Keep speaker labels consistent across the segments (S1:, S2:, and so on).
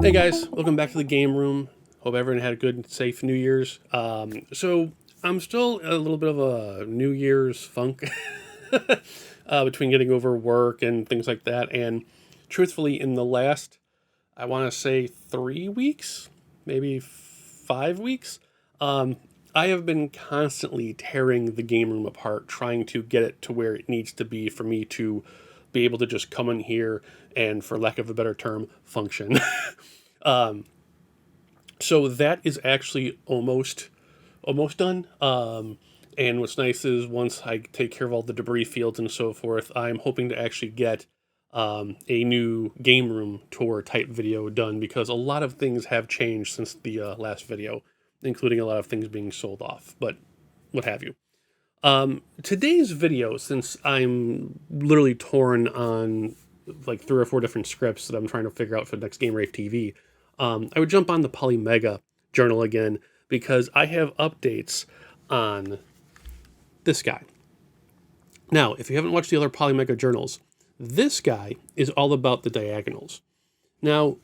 S1: Hey guys, welcome back to the game room. Hope everyone had a good and safe New Year's. So I'm still a little bit of a New Year's funk between getting over work and things like that. And truthfully, in the last, I want to say 3 weeks, maybe 5 weeks, I have been constantly tearing the game room apart, trying to get it to where it needs to be for me to be able to just come in here and, for lack of a better term, function. So that is actually almost done. And what's nice is once I take care of all the debris fields and so forth, I'm hoping to actually get a new game room tour type video done because a lot of things have changed since the last video, including a lot of things being sold off, but what have you. Today's video, since I'm literally torn on like 3 or 4 different scripts that I'm trying to figure out for the next Game Rave TV, I would jump on the Polymega journal again because I have updates on this guy. Now, if you haven't watched the other Polymega journals, this guy is all about the diagonals. Now,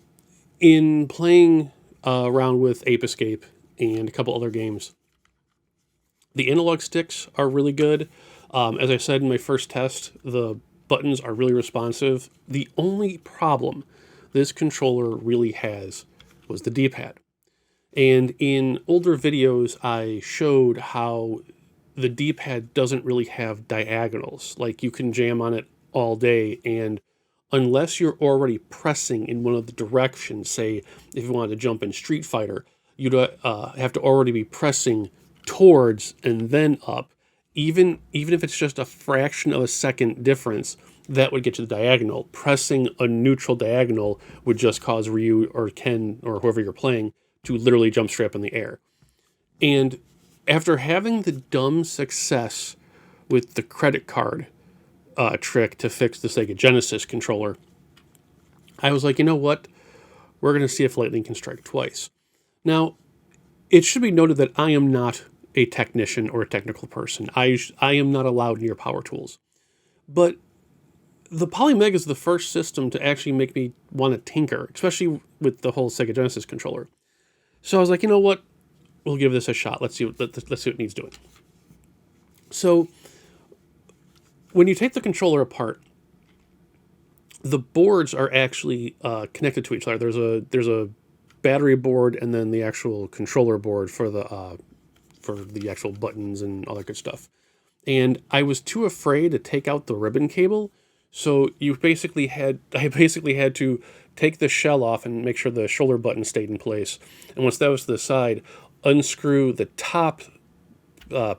S1: in playing around with Ape Escape and a couple other games, the analog sticks are really good. As I said in my first test, the buttons are really responsive. The only problem this controller really has was the D-pad. And in older videos, I showed how the D-pad doesn't really have diagonals. Like, you can jam on it all day, and unless you're already pressing in one of the directions, say, if you wanted to jump in Street Fighter, you'd have to already be pressing towards and then up. Even if it's just a fraction of a second difference, that would get you the diagonal. Pressing a neutral diagonal would just cause Ryu or Ken or whoever you're playing to literally jump straight up in the air. And after having the dumb success with the credit card trick to fix the Sega Genesis controller, I was like, you know what? We're going to see if lightning can strike twice. Now, it should be noted that I am not a technician or a technical person. I am not allowed near power tools. But the Polymega is the first system to actually make me want to tinker, especially with the whole Sega Genesis controller. So I was like, you know what? We'll give this a shot. Let's see what it needs doing. So when you take the controller apart, the boards are actually connected to each other. There's a battery board and then the actual controller board for the actual buttons and all that good stuff. And I was too afraid to take out the ribbon cable, so I basically had to take the shell off and make sure the shoulder button stayed in place. And once that was to the side, unscrew the top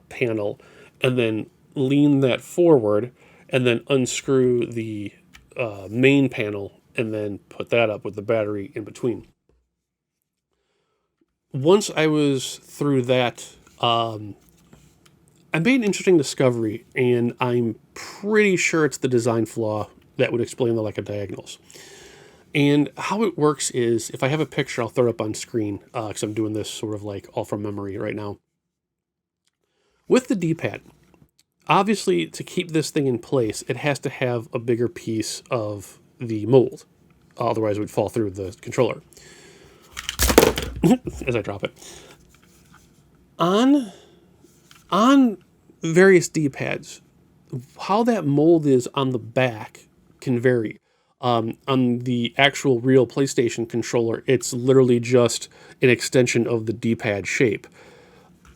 S1: panel and then lean that forward, and then unscrew the main panel and then put that up with the battery in between. Once I was through that, I made an interesting discovery, and I'm pretty sure it's the design flaw that would explain the lack of diagonals. And how it works is, if I have a picture, I'll throw it up on screen, because I'm doing this sort of like all from memory right now. With the D-pad, obviously, to keep this thing in place, it has to have a bigger piece of the mold. Otherwise, it would fall through the controller. As I drop it. On various D-pads, how that mold is on the back can vary. On the actual real PlayStation controller, it's literally just an extension of the D-pad shape.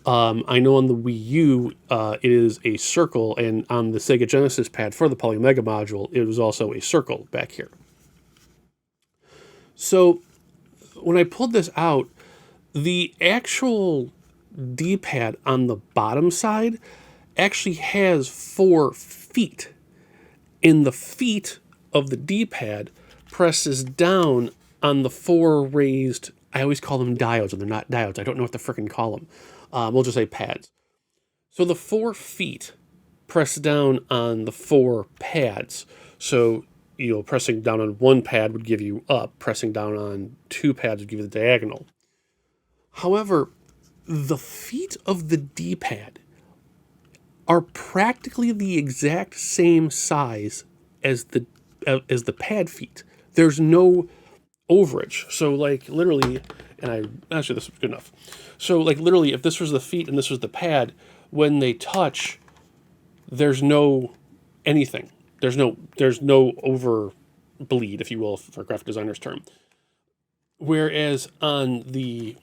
S1: I know on the Wii U, it is a circle, and on the Sega Genesis pad for the Polymega module, it was also a circle back here. So when I pulled this out, the actual D-pad on the bottom side actually has 4 feet. And the feet of the D-pad presses down on the 4 raised, I always call them diodes, and they're not diodes. I don't know what to frickin' call them. We'll just say pads. So the 4 feet press down on the 4 pads. So, pressing down on 1 pad would give you up. Pressing down on 2 pads would give you the diagonal. However, the feet of the D-pad are practically the exact same size as the pad feet. There's no overage. So like literally, and actually this is good enough. So like literally, if this was the feet and this was the pad, when they touch, there's no anything. There's no over bleed, if you will, for a graphic designer's term. Whereas on the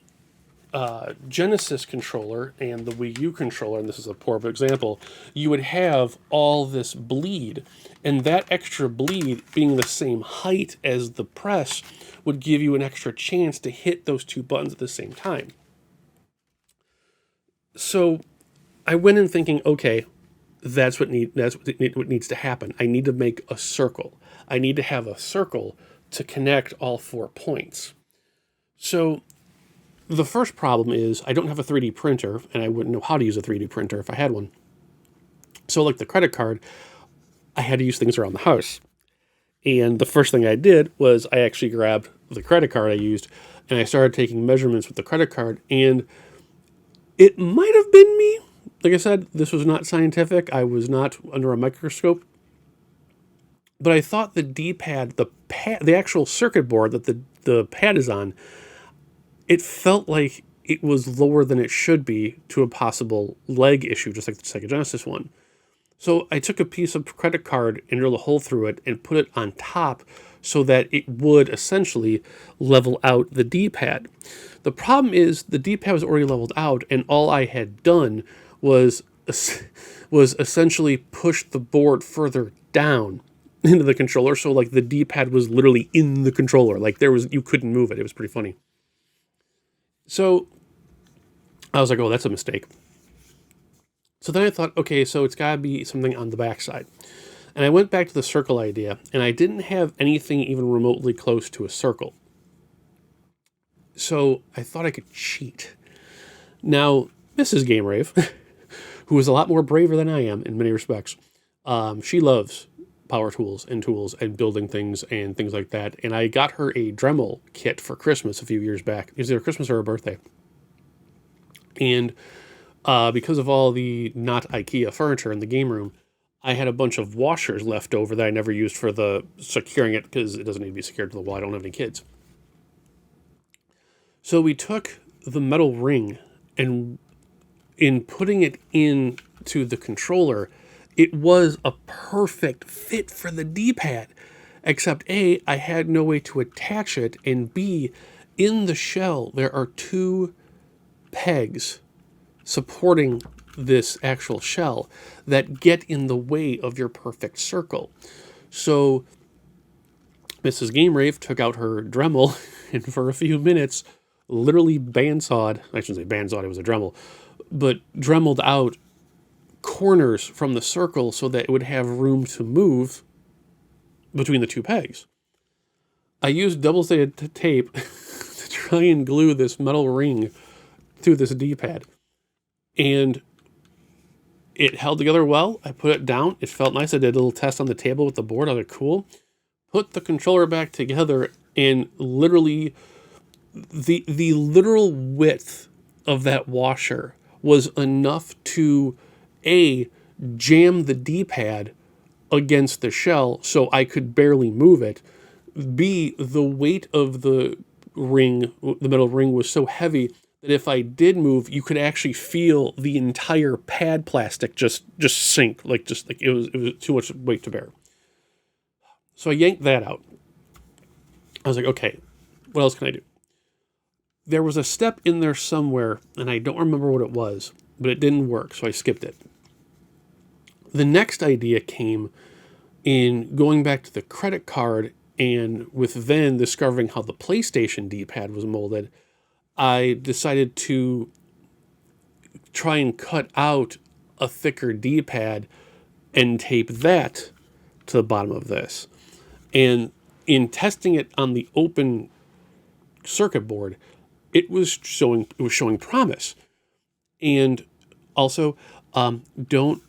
S1: Genesis controller and the Wii U controller, and this is a poor example, you would have all this bleed, and that extra bleed being the same height as the press would give you an extra chance to hit those two buttons at the same time. So I went in thinking, okay, that's what needs to happen. I need to make a circle. I need to have a circle to connect all 4 points. So the first problem is I don't have a 3D printer, and I wouldn't know how to use a 3D printer if I had one. So like the credit card, I had to use things around the house. And the first thing I did was I actually grabbed the credit card I used, and I started taking measurements with the credit card, and it might have been me. Like I said, this was not scientific. I was not under a microscope. But I thought the D-pad, the actual circuit board that the pad is on, it felt like it was lower than it should be to a possible leg issue, just like the Sega Genesis one. So I took a piece of credit card and drilled a hole through it and put it on top so that it would essentially level out the D-pad. The problem is the D-pad was already leveled out, and all I had done was essentially push the board further down into the controller. So like the D-pad was literally in the controller. Like you couldn't move it. It was pretty funny. So I was like, oh, that's a mistake. So then I thought, okay, so it's got to be something on the backside. And I went back to the circle idea, and I didn't have anything even remotely close to a circle. So I thought I could cheat. Now, Mrs. Game Rave, who is a lot more braver than I am in many respects, she loves power tools and building things and things like that. And I got her a Dremel kit for Christmas a few years back. It was either Christmas or her birthday. And because of all the not IKEA furniture in the game room, I had a bunch of washers left over that I never used for the securing it because it doesn't need to be secured to the wall. I don't have any kids. So we took the metal ring, and in putting it into the controller, it was a perfect fit for the D-pad, except A, I had no way to attach it, and B, in the shell, there are 2 pegs supporting this actual shell that get in the way of your perfect circle. So Mrs. Game Rave took out her Dremel and for a few minutes literally bandsawed, I shouldn't say bandsawed, it was a Dremel, but dremeled out corners from the circle so that it would have room to move between the 2 pegs. I used double-sided tape to try and glue this metal ring to this D-pad. And it held together well. I put it down. It felt nice. I did a little test on the table with the board. I was like, cool. Put the controller back together, and literally the literal width of that washer was enough to A, jam the D-pad against the shell so I could barely move it. B, the weight of the ring, the metal ring, was so heavy that if I did move, you could actually feel the entire pad plastic just sink, like it was too much weight to bear. So I yanked that out. I was like, okay, what else can I do? There was a step in there somewhere, and I don't remember what it was, but it didn't work, so I skipped it. The next idea came in going back to the credit card, and with then discovering how the PlayStation D-pad was molded, I decided to try and cut out a thicker D-pad and tape that to the bottom of this. And in testing it on the open circuit board, it was showing promise. And also, don't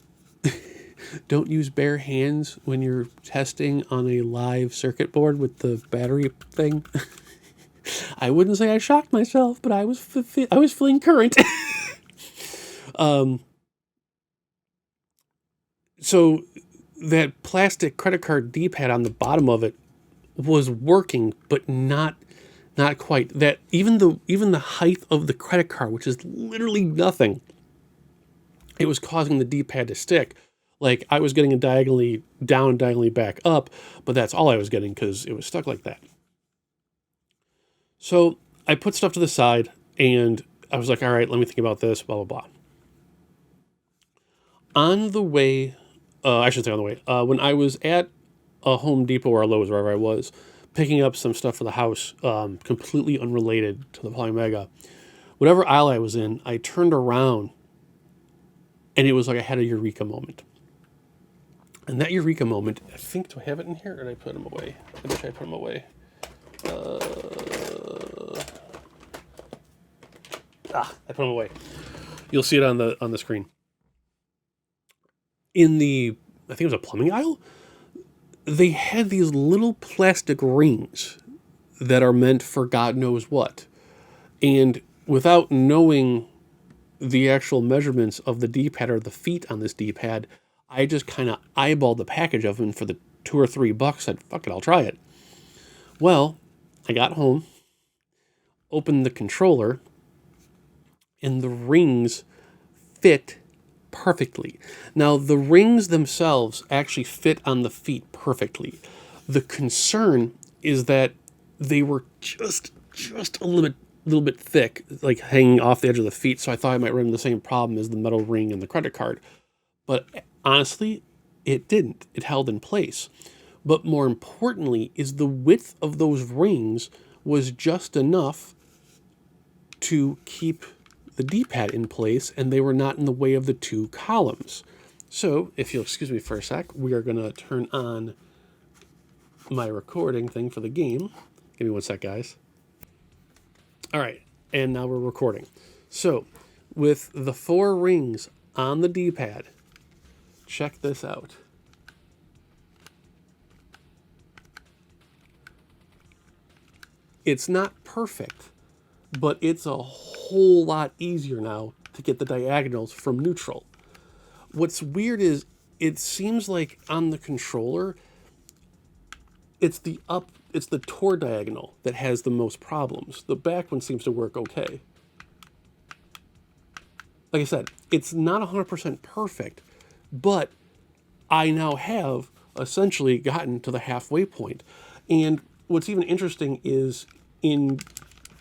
S1: use bare hands when you're testing on a live circuit board with the battery thing. I wouldn't say I shocked myself, but I was feeling current. So that plastic credit card D-pad on the bottom of it was working, but not not quite. That even the height of the credit card, which is literally nothing, it was causing the D-pad to stick. Like I was getting it diagonally down, diagonally back up, but that's all I was getting because it was stuck like that. So I put stuff to the side and I was like, all right, let me think about this, blah, blah, blah. On the way, I should say on the way, when I was at a Home Depot or a Lowe's, wherever I was, picking up some stuff for the house, completely unrelated to the Polymega, whatever aisle I was in, I turned around and it was like I had a eureka moment. And that eureka moment, I think, do I have it in here or did I put them away? I wish I put them away. I put them away. You'll see it on the screen. In the, I think it was a plumbing aisle, they had these little plastic rings that are meant for God knows what. And without knowing the actual measurements of the D-pad or the feet on this D-pad, I just kind of eyeballed the package of them for the $2 or $3. Said, fuck it, I'll try it. Well, I got home, opened the controller, and the rings fit perfectly. Now, the rings themselves actually fit on the feet perfectly. The concern is that they were just a little bit thick, like hanging off the edge of the feet, so I thought I might run into the same problem as the metal ring and the credit card. But honestly, it didn't. It held in place. But more importantly is the width of those rings was just enough to keep the D-pad in place, and they were not in the way of the two columns. So, if you'll excuse me for a sec, we are going to turn on my recording thing for the game. Give me one sec, guys. All right, and now we're recording. So, with the 4 rings on the D-pad, check this out. It's not perfect, but it's a whole lot easier now to get the diagonals from neutral. What's weird is it seems like on the controller, it's the tore diagonal that has the most problems. The back one seems to work okay. Like I said, it's not 100% perfect, but I now have essentially gotten to the halfway point. And what's even interesting is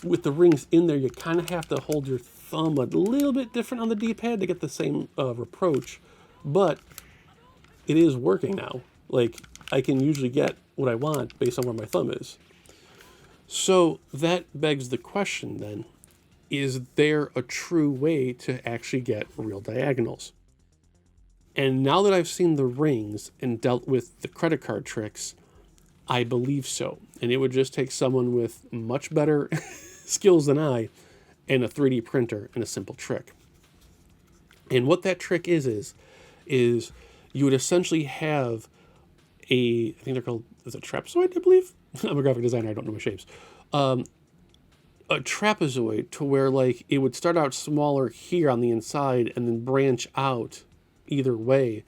S1: with the rings in there, you kind of have to hold your thumb a little bit different on the D-pad to get the same approach, but it is working now. Like, I can usually get what I want based on where my thumb is. So that begs the question then, is there a true way to actually get real diagonals? And now that I've seen the rings and dealt with the credit card tricks, I believe so. And it would just take someone with much better skills than I and a 3D printer and a simple trick. And what that trick is you would essentially have I think they're called, is it trapezoid, I believe? I'm a graphic designer, I don't know my shapes. A trapezoid to where like it would start out smaller here on the inside and then branch out either way.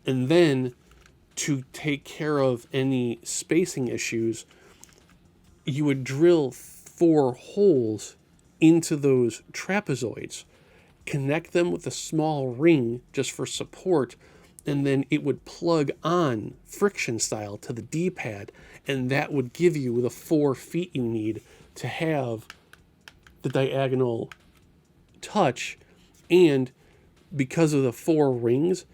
S1: And then to take care of any spacing issues, you would drill 4 holes into those trapezoids, connect them with a small ring just for support, and then it would plug on friction style to the D-pad, and that would give you the 4 feet you need to have the diagonal touch. And because of the 4 rings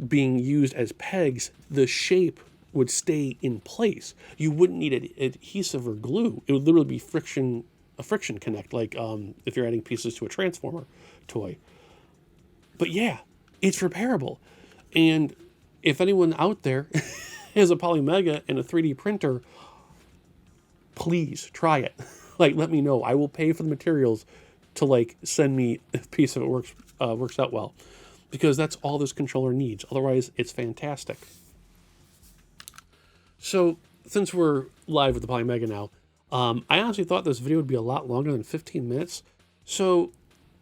S1: being used as pegs, the shape would stay in place. You wouldn't need adhesive or glue. It would literally be a friction connect, like if you're adding pieces to a Transformer toy. But yeah, it's repairable. And if anyone out there has a Polymega and a 3D printer, please try it. Like, let me know. I will pay for the materials to like send me a piece of it works out well, because that's all this controller needs. Otherwise, it's fantastic. So, since we're live with the Polymega now, I honestly thought this video would be a lot longer than 15 minutes. So,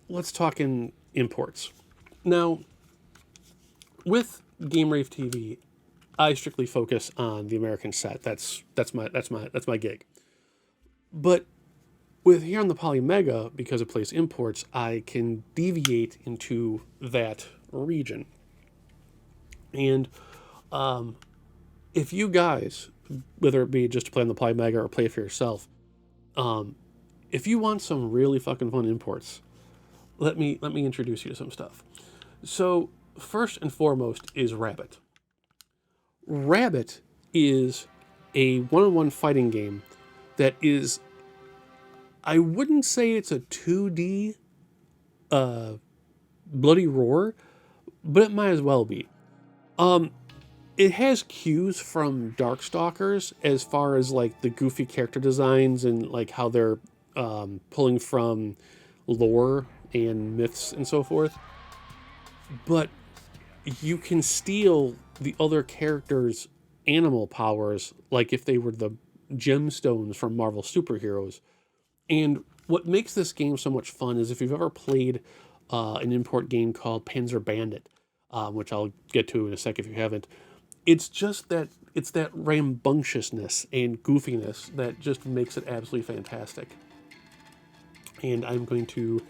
S1: let's talk in imports. Now, with Game Rave TV, I strictly focus on the American set. That's my gig. But With here on the Polymega, because it plays imports, I can deviate into that region. And if you guys, whether it be just to play on the Polymega or play for yourself, if you want some really fucking fun imports, let me introduce you to some stuff. So first and foremost is Rabbit. Rabbit is a one-on-one fighting game that is, I wouldn't say it's a 2D bloody roar, but it might as well be. It has cues from Darkstalkers as far as like the goofy character designs and like how they're pulling from lore and myths and so forth. But you can steal the other characters' animal powers, like if they were the gemstones from Marvel superheroes. And what makes this game so much fun is if you've ever played an import game called Panzer Bandit, which I'll get to in a sec if you haven't. It's just that it's that rambunctiousness and goofiness that just makes it absolutely fantastic. And I'm going to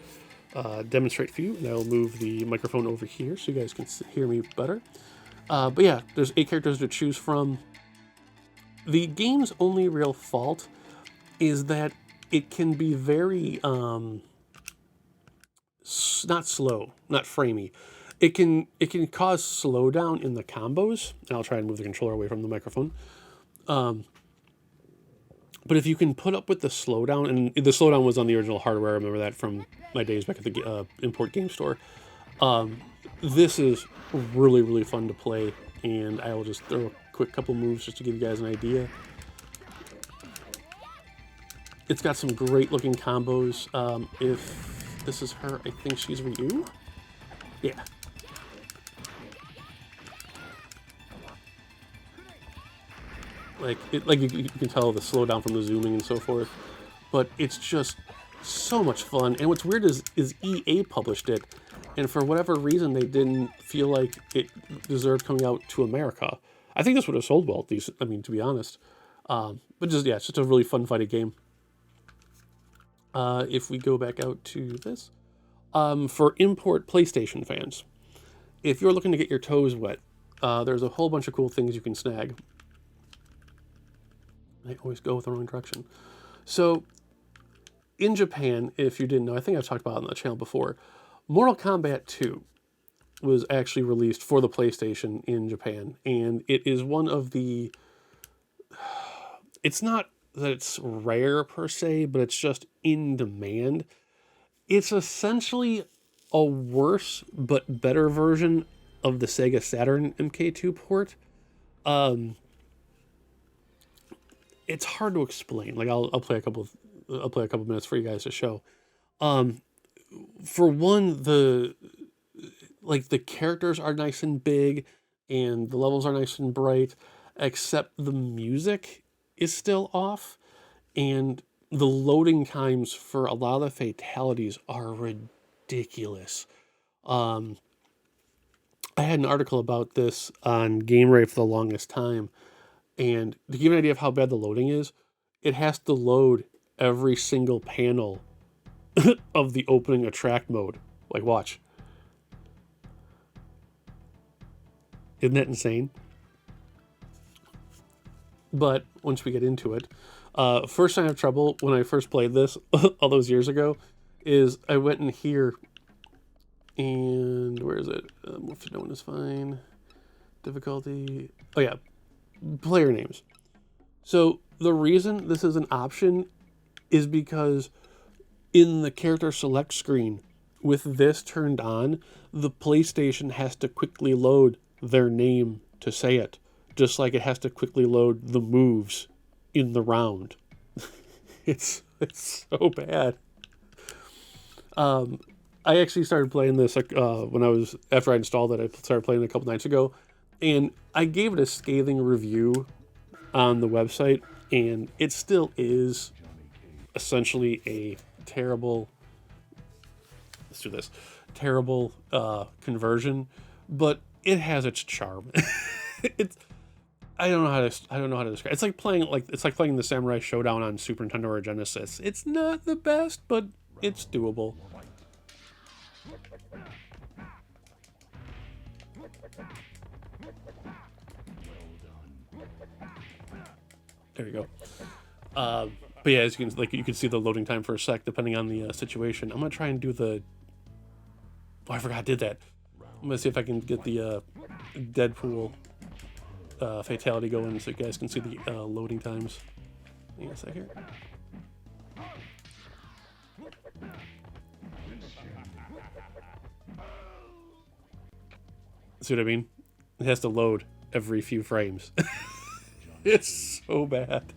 S1: demonstrate for you, and I'll move the microphone over here so you guys can hear me better. But yeah, there's 8 characters to choose from. The game's only real fault is that it can be very not slow, not framey. It can cause slowdown in the combos. And I'll try and move the controller away from the microphone. But if you can put up with the slowdown, and the slowdown was on the original hardware, I remember that from my days back at the import game store. This is really, really fun to play, and I will just throw a quick couple moves just to give you guys an idea. It's got some great looking combos. If this is her, I think she's Ryu. Yeah. Like you can tell the slowdown from the zooming and so forth, but it's just so much fun. And what's weird is EA published it, and for whatever reason they didn't feel like it deserved coming out to America. I think this would have sold well, decent. I mean, to be honest, but just yeah, it's just a really fun fighting game. If we go back out to this, for import PlayStation fans, if you're looking to get your toes wet, there's a whole bunch of cool things you can snag. I always go with the wrong direction. So, in Japan, if you didn't know, I think I've talked about it on the channel before, Mortal Kombat 2 was actually released for the PlayStation in Japan, and it is one of the... It's not that it's rare per se, but it's just in demand. It's essentially a worse but better version of the Sega Saturn MK2 port. It's hard to explain. Like I'll play a couple minutes for you guys to show. For one, the characters are nice and big, and the levels are nice and bright, except the music is still off, and the loading times for a lot of the fatalities are ridiculous. I had an article about this on GameRay for the longest time. And to give you an idea of how bad the loading is, it has to load every single panel of the opening attract mode. Like, watch. Isn't that insane? But once we get into it, first sign of trouble when I first played this all those years ago is I went in here and where is it? If no one is fine. Difficulty. Oh yeah. Player names. So the reason this is an option is because in the character select screen, with this turned on, the PlayStation has to quickly load their name to say it, just like it has to quickly load the moves in the round. It's so bad. I actually started playing this after I installed it. I started playing it a couple nights ago. And I gave it a scathing review on the website, and it still is essentially a terrible conversion, but it has its charm. I don't know how to describe. It's like playing the Samurai Showdown on Super Nintendo or Genesis. It's not the best, but it's doable. There you go. But yeah, as you can see the loading time for a sec, depending on the situation. I'm gonna try and do the. Oh, I forgot I did that. I'm gonna see if I can get the Deadpool fatality going, so you guys can see the loading times. Hang on a sec here. See what I mean? It has to load every few frames. It's so bad.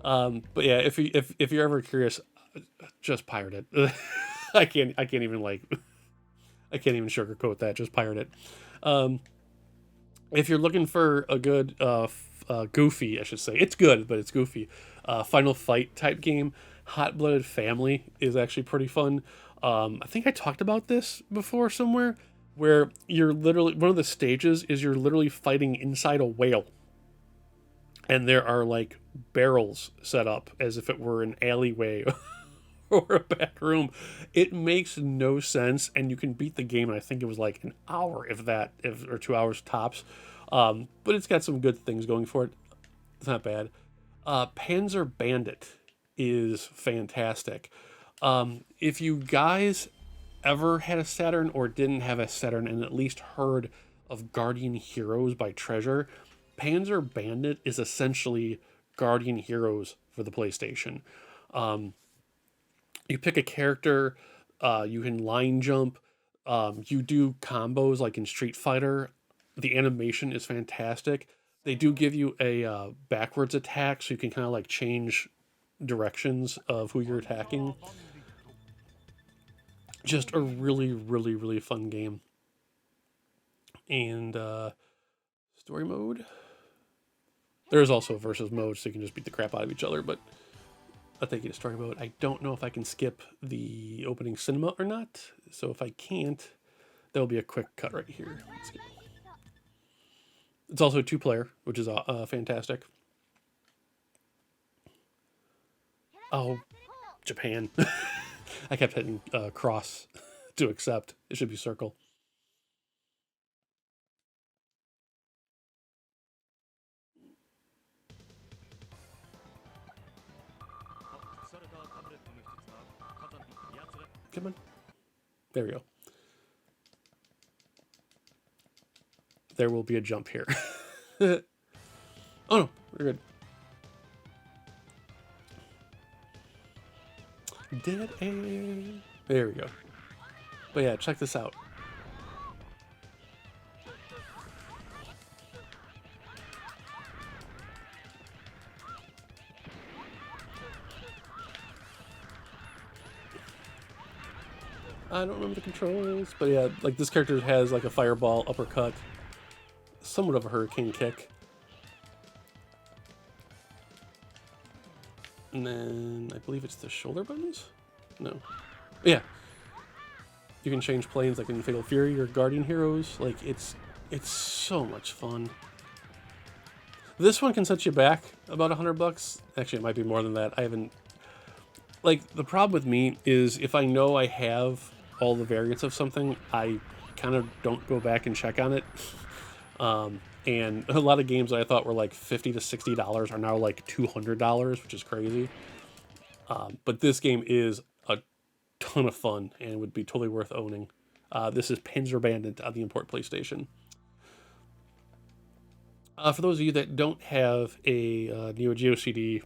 S1: But yeah, if you're ever curious, just pirate it. I can't even I can't even sugarcoat that. Just pirate it. If you're looking for a good goofy, I should say, it's good, but it's goofy. Final Fight type game. Hot Blooded Family is actually pretty fun. I think I talked about this before somewhere, where you're literally, one of the stages is you're literally fighting inside a whale. And there are like barrels set up as if it were an alleyway or a back room. It makes no sense, and you can beat the game, and I think it was like an hour, or 2 hours tops. But it's got some good things going for it. It's not bad. Panzer Bandit is fantastic. If you guys ever had a Saturn or didn't have a Saturn and at least heard of Guardian Heroes by Treasure, Panzer Bandit is essentially Guardian Heroes for the PlayStation. You pick a character, you can line jump, you do combos like in Street Fighter. The animation is fantastic. They do give you a backwards attack, so you can kind of like change directions of who you're attacking. Just a really, really, really fun game. And story mode. There is also a versus mode, so you can just beat the crap out of each other, but I'll take you to story mode. I don't know if I can skip the opening cinema or not, so if I can't, there'll be a quick cut right here. Let's go. It's also a 2-player, which is fantastic. Oh, Japan. I kept hitting cross to accept. It should be circle. Come on. There we go. There will be a jump here. Oh no, we're good. Dead air. There we go. But yeah, check this out. I don't remember the controls, but yeah, like this character has like a fireball, uppercut, somewhat of a hurricane kick. And then I believe it's the shoulder buttons? No. Yeah. You can change planes like in Fatal Fury or Guardian Heroes. Like it's so much fun. This one can set you back about $100. Actually, it might be more than that. I haven't. Like, the problem with me is if I know I have all the variants of something, I kind of don't go back and check on it. And a lot of games that I thought were like $50 to $60 are now like $200, which is crazy. But this game is a ton of fun and would be totally worth owning. This is Panzer Bandit on the import PlayStation. For those of you that don't have a Neo Geo CD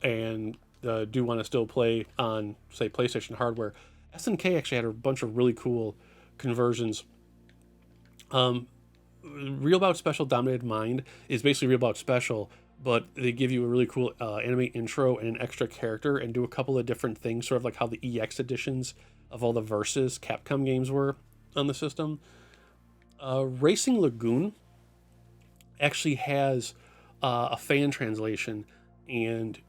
S1: and do want to still play on, say, PlayStation hardware, SNK actually had a bunch of really cool conversions. Real Bout Special Dominated Mind is basically Real Bout Special, but they give you a really cool anime intro and an extra character and do a couple of different things, sort of like how the EX editions of all the Versus Capcom games were on the system. Racing Lagoon actually has a fan translation, and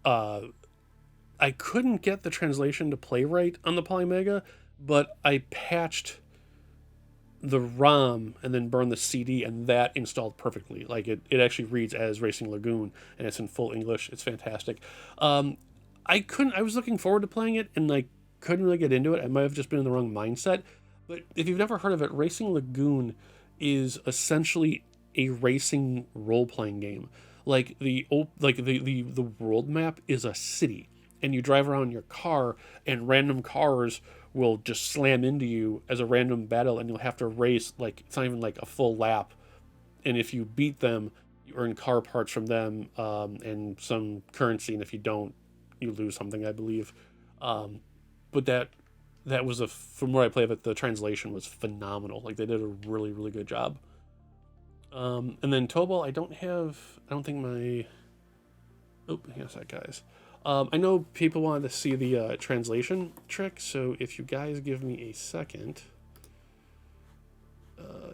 S1: I couldn't get the translation to play right on the Polymega, but I patched the ROM and then burn the CD, and that installed perfectly. Like it actually reads as Racing Lagoon, and it's in full English. It's fantastic. Um, I was looking forward to playing it, and like couldn't really get into it. I might have just been in the wrong mindset. But if you've never heard of it, Racing Lagoon is essentially a racing role playing game. Like the world map is a city, and you drive around in your car, and random cars will just slam into you as a random battle, and you'll have to race, like it's not even like a full lap, and if you beat them, you earn car parts from them, and some currency, and if you don't, you lose something, I believe. Um, but that was from where I played it, the translation was phenomenal. Like they did a really really good job. And then Tobal, I don't think my. Oh, hang on a sec, guys. I know people wanted to see the translation trick, so if you guys give me a second,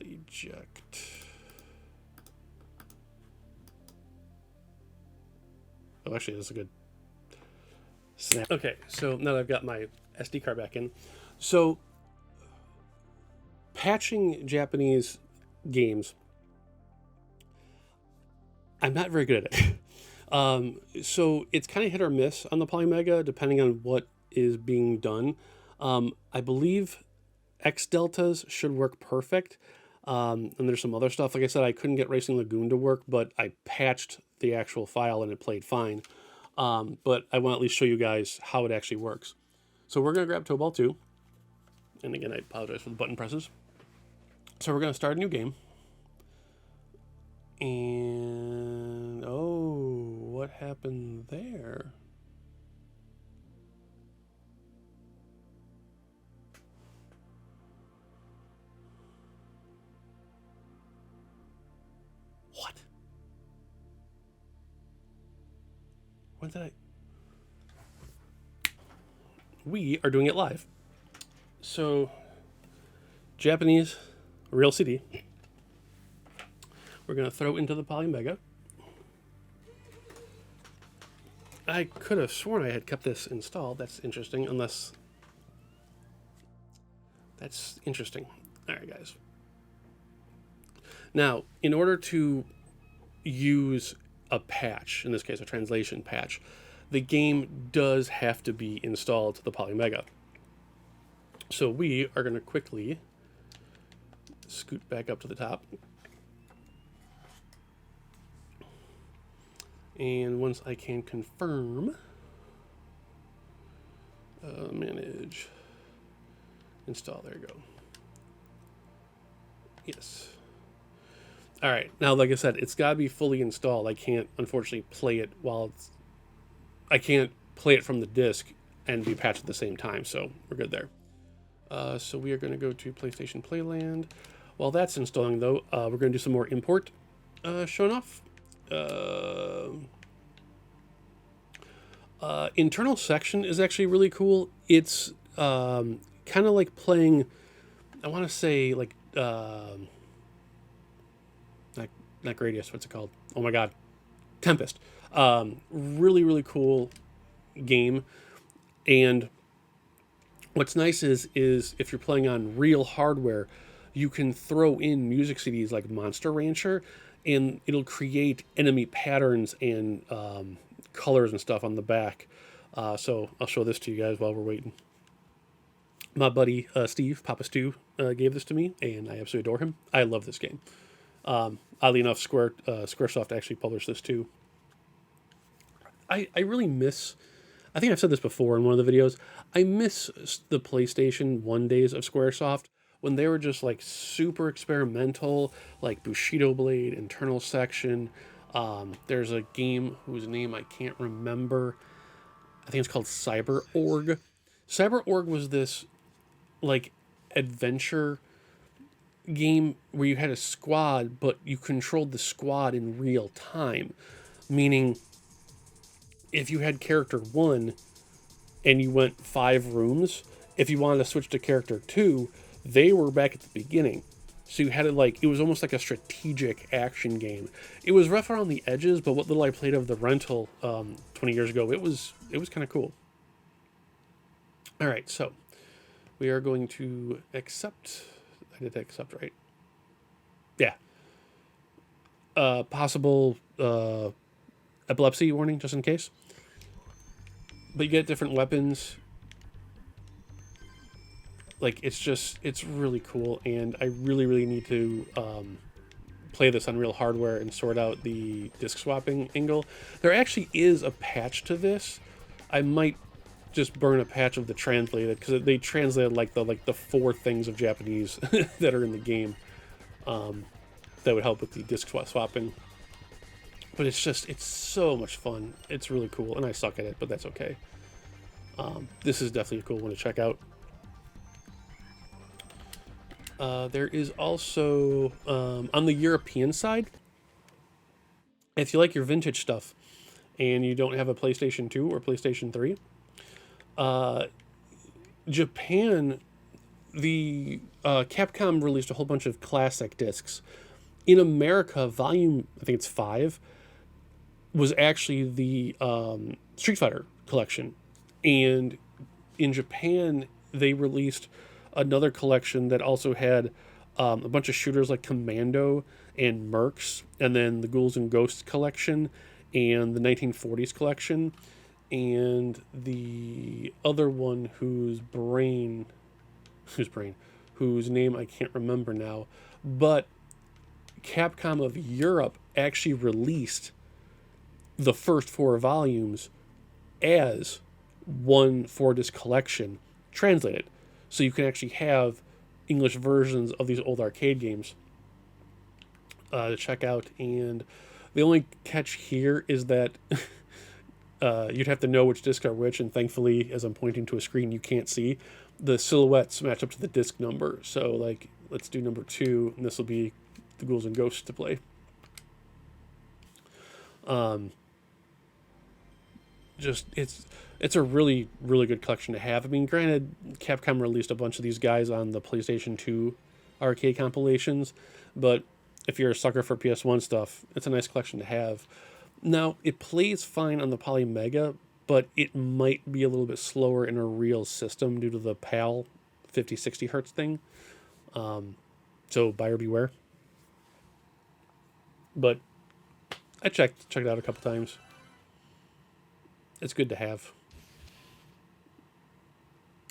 S1: eject. Oh, actually, that's a good snap. Okay, so now that I've got my SD card back in, so patching Japanese games, I'm not very good at it. So it's kind of hit or miss on the Polymega, depending on what is being done. I believe X deltas should work perfect. And there's some other stuff. Like I said, I couldn't get Racing Lagoon to work, but I patched the actual file and it played fine. But I want to at least show you guys how it actually works. So we're going to grab Tobal 2. And again, I apologize for the button presses. So we're going to start a new game. And oh, what happened there? What? When did I? We are doing it live. So, Japanese, real CD. We're going to throw into the Polymega. I could have sworn I had kept this installed. That's interesting, unless... That's interesting. All right, guys. Now, in order to use a patch, in this case a translation patch, the game does have to be installed to the Polymega. So we are going to quickly scoot back up to the top. And once I can confirm, manage, install, there you go. Yes. All right, now like I said, it's got to be fully installed. I can't, unfortunately, play it I can't play it from the disc and be patched at the same time, so we're good there. So we are going to go to PlayStation Playland. While that's installing, though, we're going to do some more import showing off. Internal section is actually really cool. It's kind of like playing, I want to say like not Gradius, what's it called? Oh my god, Tempest. Really really cool game. And what's nice is if you're playing on real hardware, you can throw in music CDs like Monster Rancher, and it'll create enemy patterns and colors and stuff on the back. So I'll show this to you guys while we're waiting. My buddy Steve, Papa Stu, gave this to me, and I absolutely adore him. I love this game. Oddly enough, Squaresoft actually published this too. I really miss... I think I've said this before in one of the videos. I miss the PlayStation 1 days of Squaresoft when they were just like super experimental, like Bushido Blade, Internal Section. There's a game whose name I can't remember. I think it's called Cyber Org. Cyber Org was this like adventure game where you had a squad, but you controlled the squad in real time. Meaning, if you had character 1 and you went 5 rooms, if you wanted to switch to character 2, they were back at the beginning. So you had it like, it was almost like a strategic action game. It was rough around the edges, but what little I played of the rental 20 years ago, it was kind of cool. All right, so we are going to accept did hit accept, right? Yeah. Possible epilepsy warning, just in case. But you get different weapons. Like, it's really cool, and I really need to play this on real hardware and sort out the disc swapping angle. There actually is a patch to this. I might just burn a patch of the translated, because they translated like the 4 things of Japanese that are in the game that would help with the disc swapping. But it's so much fun. It's really cool, and I suck at it, but that's okay. This is definitely a cool one to check out. There is also, on the European side, if you like your vintage stuff and you don't have a PlayStation 2 or PlayStation 3, Japan, the Capcom released a whole bunch of classic discs. In America, volume, I think it's 5, was actually the Street Fighter collection. And in Japan, they released another collection that also had a bunch of shooters like Commando and Mercs, and then the Ghouls and Ghosts collection, and the 1940s collection, and the other one whose name I can't remember now, but Capcom of Europe actually released the first 4 volumes as one 4-disc collection translated. So you can actually have English versions of these old arcade games to check out. And the only catch here is that you'd have to know which discs are which. And thankfully, as I'm pointing to a screen you can't see, the silhouettes match up to the disc number. So, like, let's do number 2, and this will be the Ghouls and Ghosts to play. It's a really good collection to have. I mean, granted, Capcom released a bunch of these guys on the PlayStation 2 arcade compilations, but if you're a sucker for PS1 stuff, it's a nice collection to have. Now, it plays fine on the Polymega, but it might be a little bit slower in a real system due to the PAL 50-60 hertz thing. So buyer beware. But I checked it out a couple times. It's good to have.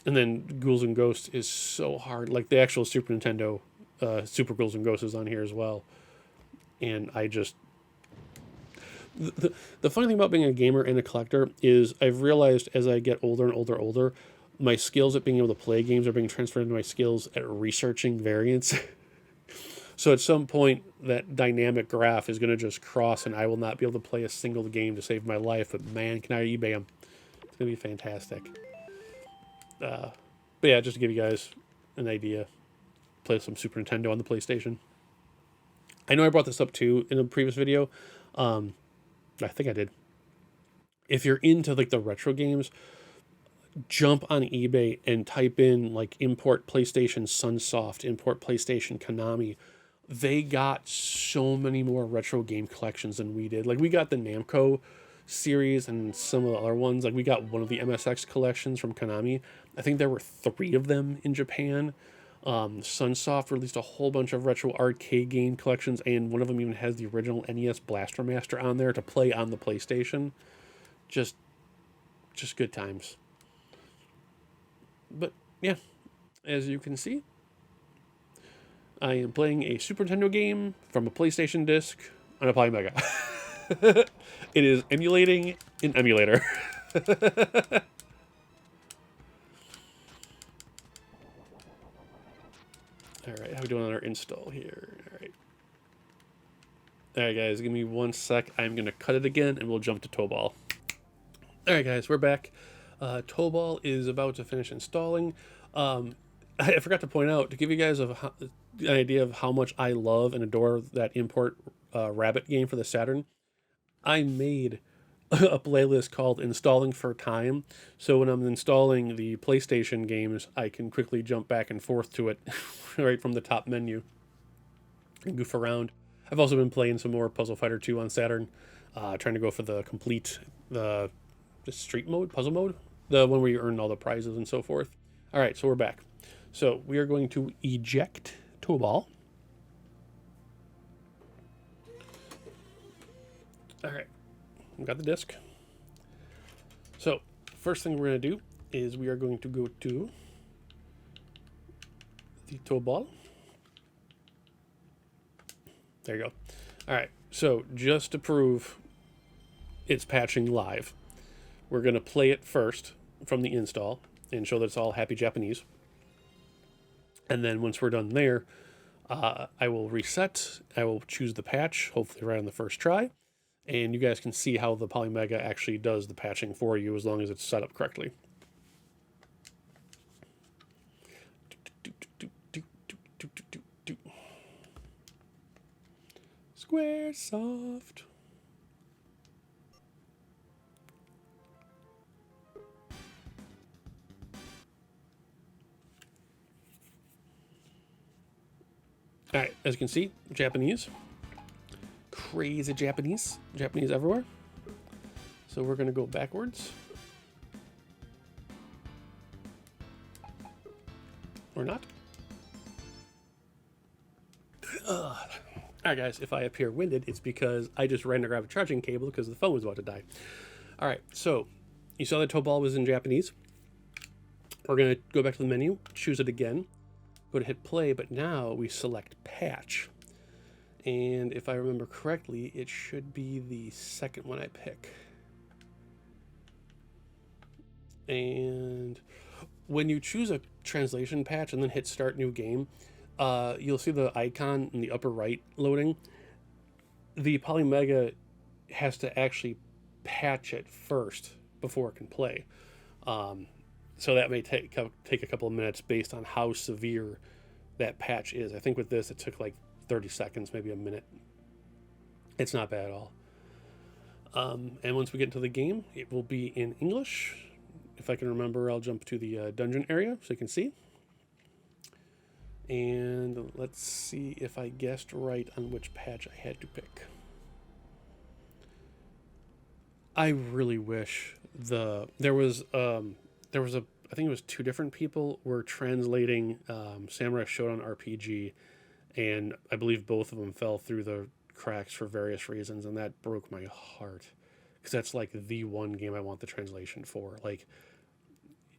S1: And then Ghouls and Ghosts is so hard. Like, the actual Super Nintendo Super Ghouls and Ghosts is on here as well. And I just... The funny thing about being a gamer and a collector is I've realized as I get older and older, my skills at being able to play games are being transferred into my skills at researching variants. So at some point, that dynamic graph is going to just cross, and I will not be able to play a single game to save my life. But man, can I eBay them? It's going to be fantastic. But yeah, just to give you guys an idea, play some Super Nintendo on the PlayStation. I know I brought this up too in a previous video. I think I did. If you're into like the retro games, jump on eBay and type in like import PlayStation Sunsoft, import PlayStation Konami. They got so many more retro game collections than we did. Like, we got the Namco series and some of the other ones. Like, we got one of the MSX collections from Konami. I think there were 3 of them in Japan. Sunsoft released a whole bunch of retro arcade game collections, and one of them even has the original NES Blaster Master on there to play on the PlayStation. Just good times. But yeah, as you can see, I am playing a Super Nintendo game from a PlayStation disc on a Polymega. It is emulating an emulator. Alright, how are we doing on our install here? Alright guys, give me 1 sec. I'm going to cut it again and we'll jump to Tobal. Alright guys, we're back. Tobal is about to finish installing. I forgot to point out, to give you guys an idea of how much I love and adore that import Rabbit game for the Saturn, I made a playlist called Installing for Time. So when I'm installing the PlayStation games, I can quickly jump back and forth to it right from the top menu and goof around. I've also been playing some more Puzzle Fighter 2 on Saturn, trying to go for the complete, the street mode, puzzle mode, the one where you earn all the prizes and so forth. All right, so we're back. So we are going to eject toe ball. All right, we got the disc. So first thing we're going to do is we are going to go to the toe ball. There you go. All right, so just to prove it's patching live, we're going to play it first from the install and show that it's all happy Japanese. And then once we're done there, I will reset. I will choose the patch, hopefully right on the first try. And you guys can see how the Polymega actually does the patching for you as long as it's set up correctly. Squaresoft. All right, as you can see, Japanese. Crazy Japanese. Japanese everywhere. So we're going to go backwards. Or not. All right, guys, if I appear winded, it's because I just ran to grab a charging cable because the phone was about to die. All right, so you saw the toe ball was in Japanese. We're going to go back to the menu, choose it again, go to hit play, but now we select patch. And if I remember correctly, it should be the second one I pick. And when you choose a translation patch and then hit start new game, you'll see the icon in the upper right loading. The Polymega has to actually patch it first before it can play. So that may take a couple of minutes based on how severe that patch is. I think with this, it took like 30 seconds, maybe a minute. It's not bad at all. And once we get into the game, it will be in English. If I can remember, I'll jump to the dungeon area so you can see. And let's see if I guessed right on which patch I had to pick. I really wish there was I think it was two different people were translating Samurai Shodown RPG, and I believe both of them fell through the cracks for various reasons, and that broke my heart because that's like the one game I want the translation for. Like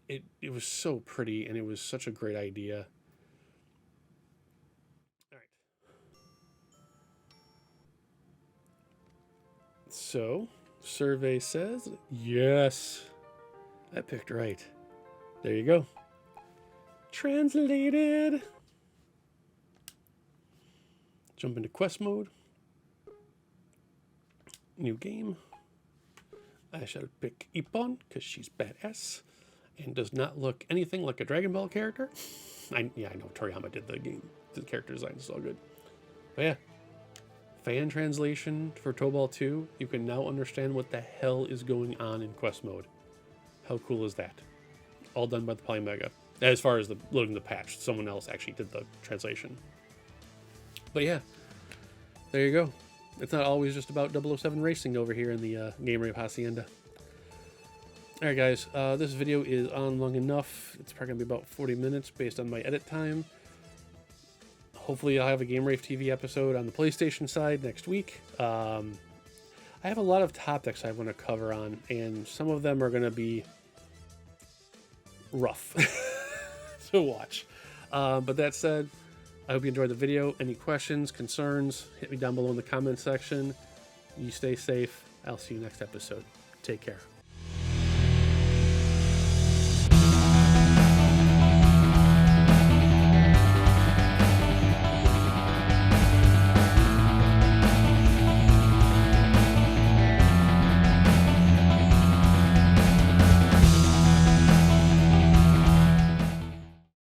S1: it was so pretty and it was such a great idea. All right. So, survey says yes. I picked right. There you go. Translated. Jump into quest mode. New game. I shall pick Ippon because she's badass and does not look anything like a Dragon Ball character. I know Toriyama did the game. The character design is all good. But yeah. Fan translation for Toe Ball 2. You can now understand what the hell is going on in quest mode. How cool is that? All done by the Polymega. As far as loading the patch, someone else actually did the translation. But yeah, there you go. It's not always just about 007 racing over here in the Game Rave Hacienda. Alright guys, this video is on long enough. It's probably going to be about 40 minutes based on my edit time. Hopefully I'll have a Game Rave TV episode on the PlayStation side next week. I have a lot of topics I want to cover on, and some of them are going to be rough to watch. But that said, I hope you enjoyed the video. Any questions, concerns, hit me down below in the comment section. You stay safe. I'll see you next episode. Take care.